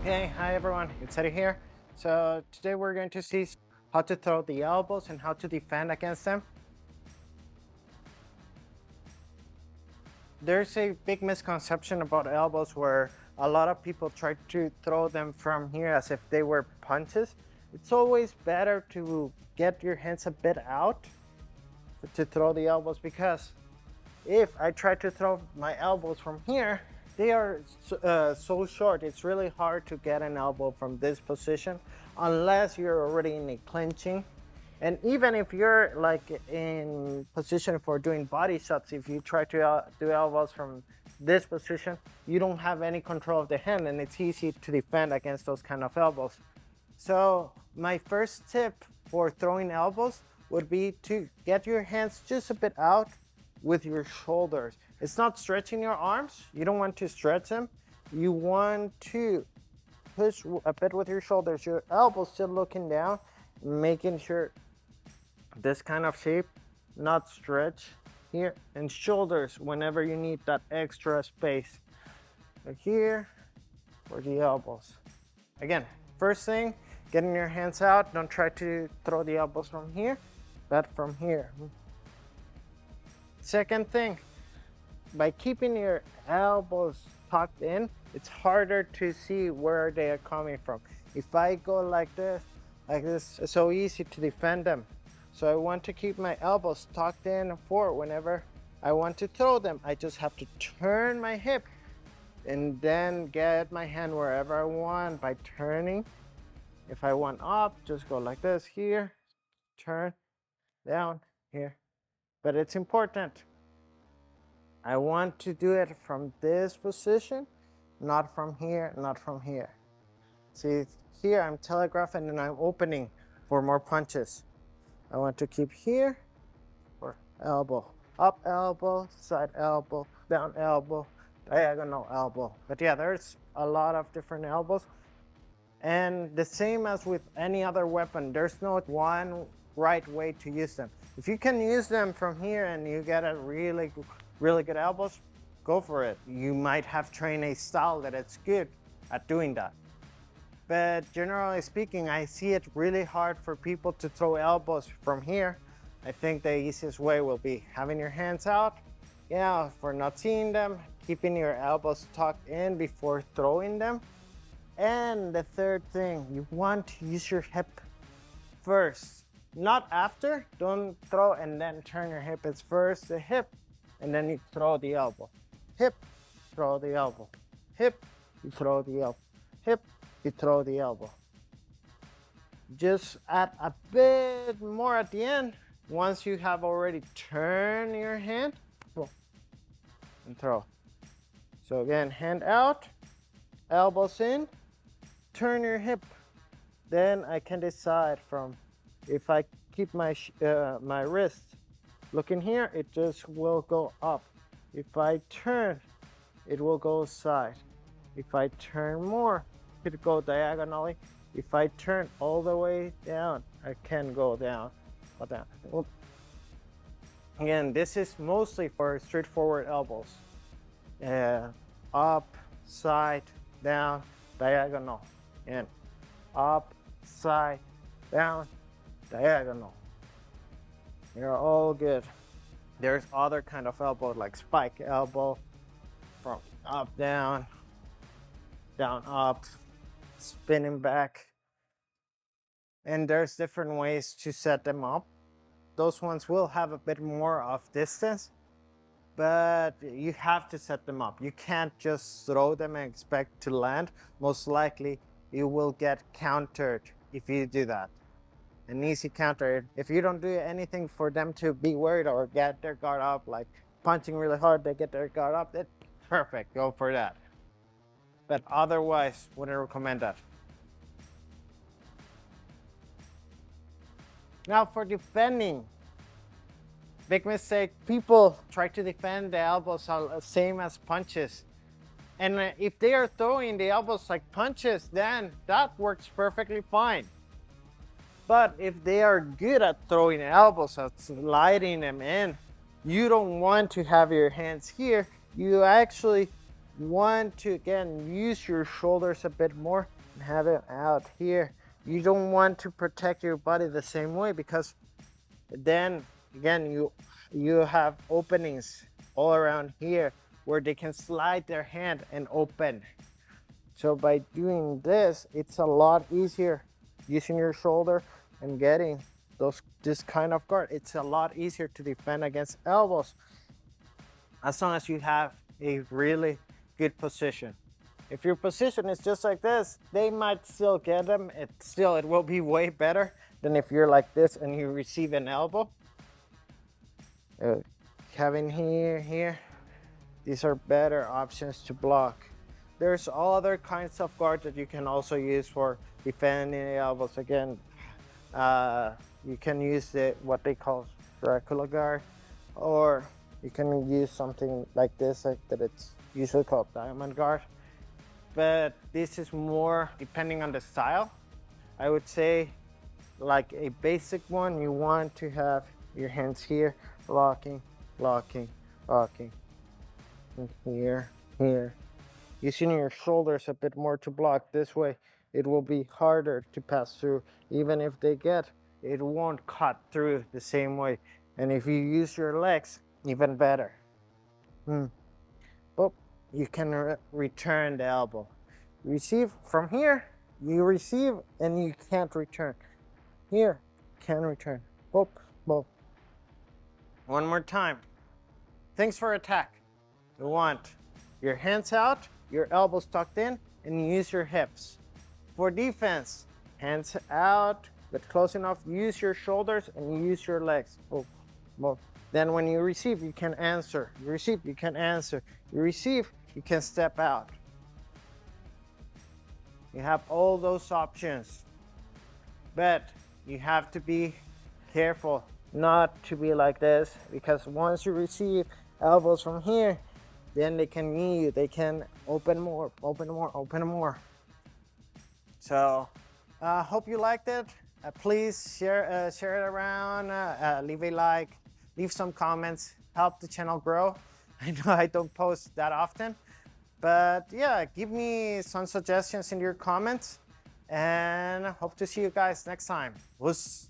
Okay, hi everyone, it's Eddie here. So today we're going to see how to throw the elbows and how to defend against them. There's a big misconception about elbows where a lot of people try to throw them from here as if they were punches. It's always better to get your hands a bit out to throw the elbows, because if I try to throw my elbows from here, they are so short. It's really hard to get an elbow from this position unless you're already in a clinching. And even if you're like in position for doing body shots, if you try to do elbows from this position, you don't have any control of the hand, and it's easy to defend against those kind of elbows. So my first tip for throwing elbows would be to get your hands just a bit out with your shoulders. It's not stretching your arms. You don't want to stretch them. You want to push a bit with your shoulders. Your elbows still looking down, making sure this kind of shape, not stretch here, and shoulders whenever you need that extra space. Like here for the elbows. Again, first thing, getting your hands out. Don't try to throw the elbows from here, but from here. Second thing, by keeping your elbows tucked in, it's harder to see where they are coming from. If I go like this, it's so easy to defend them. So I want to keep my elbows tucked in forward whenever I want to throw them. I just have to turn my hip and then get my hand wherever I want by turning. If I want up, just go like this here, turn, down, here. But it's important. I want to do it from this position, not from here, not from here. See, here I'm telegraphing and I'm opening for more punches. I want to keep here for elbow, up elbow, side elbow, down elbow, diagonal elbow. But yeah, there's a lot of different elbows. And the same as with any other weapon, there's no one right way to use them. If you can use them from here and you get a really good elbows, go for it. You might have trained a style that it's good at doing that. But generally speaking, I see it really hard for people to throw elbows from here. I think the easiest way will be having your hands out. Yeah, for not seeing them, keeping your elbows tucked in before throwing them. And the third thing, you want to use your hip first, not after. Don't throw and then turn your hip. It's first the hip, and then you throw the elbow. Hip, throw the elbow. Hip, you throw the elbow. Hip, you throw the elbow. Just add a bit more at the end. Once you have already turned your hand, and throw. So again, hand out, elbows in, turn your hip. Then I can decide from, if I keep my my wrist looking here, it just will go up. If I turn, it will go side. If I turn more, it will go diagonally. If I turn all the way down, I can go down or down. Well, again, this is mostly for straightforward elbows. Up, side, down, diagonal, and up, side, down, diagonal. You're all good. There's other kind of elbow like spike elbow, from up, down, down, up, spinning back. And there's different ways to set them up. Those ones will have a bit more of distance, but you have to set them up. You can't just throw them and expect to land. Most likely you will get countered if you do that. An easy counter, if you don't do anything for them to be worried or get their guard up, like punching really hard, they get their guard up, that's perfect, go for that. But otherwise, wouldn't recommend that. Now for defending, big mistake. People try to defend the elbows same as punches. And if they are throwing the elbows like punches, then that works perfectly fine. But if they are good at throwing elbows, at sliding them in, you don't want to have your hands here. You actually want to, again, use your shoulders a bit more have it out here. You don't want to protect your body the same way, because then again you have openings all around here where they can slide their hand and open. So by doing this, it's a lot easier using your shoulder and getting this kind of guard. It's a lot easier to defend against elbows as long as you have a really good position. If your position is just like this, they might still get them. It will be way better than if you're like this and you receive an elbow. Having here, these are better options to block. There's other kinds of guards that you can also use for defending the elbows. Again, you can use what they call Dracula guard, or you can use something like this, that it's usually called diamond guard. But this is more depending on the style. I would say, like a basic one, you want to have your hands here, blocking, blocking, blocking, and here, here. Using your shoulders a bit more to block. This way, it will be harder to pass through. Even if they get, it won't cut through the same way. And if you use your legs, even better. Oh, you can return the elbow. Receive from here, you receive and you can't return. Here, can return. Boop, boop. One more time. Thanks for attack. You want your hands out, your elbows tucked in, and use your hips. For defense, hands out, but close enough. Use your shoulders and use your legs. Boop, boop. Then when you receive, you can answer. You receive, you can answer. You receive, you can step out. You have all those options, but you have to be careful not to be like this, because once you receive elbows from here, then they can knee you, they can open more, open more, open more. So hope you liked it. Please share it around, leave a like, leave some comments, help the channel grow. I know I don't post that often, but yeah, give me some suggestions in your comments, and hope to see you guys next time. Whoos.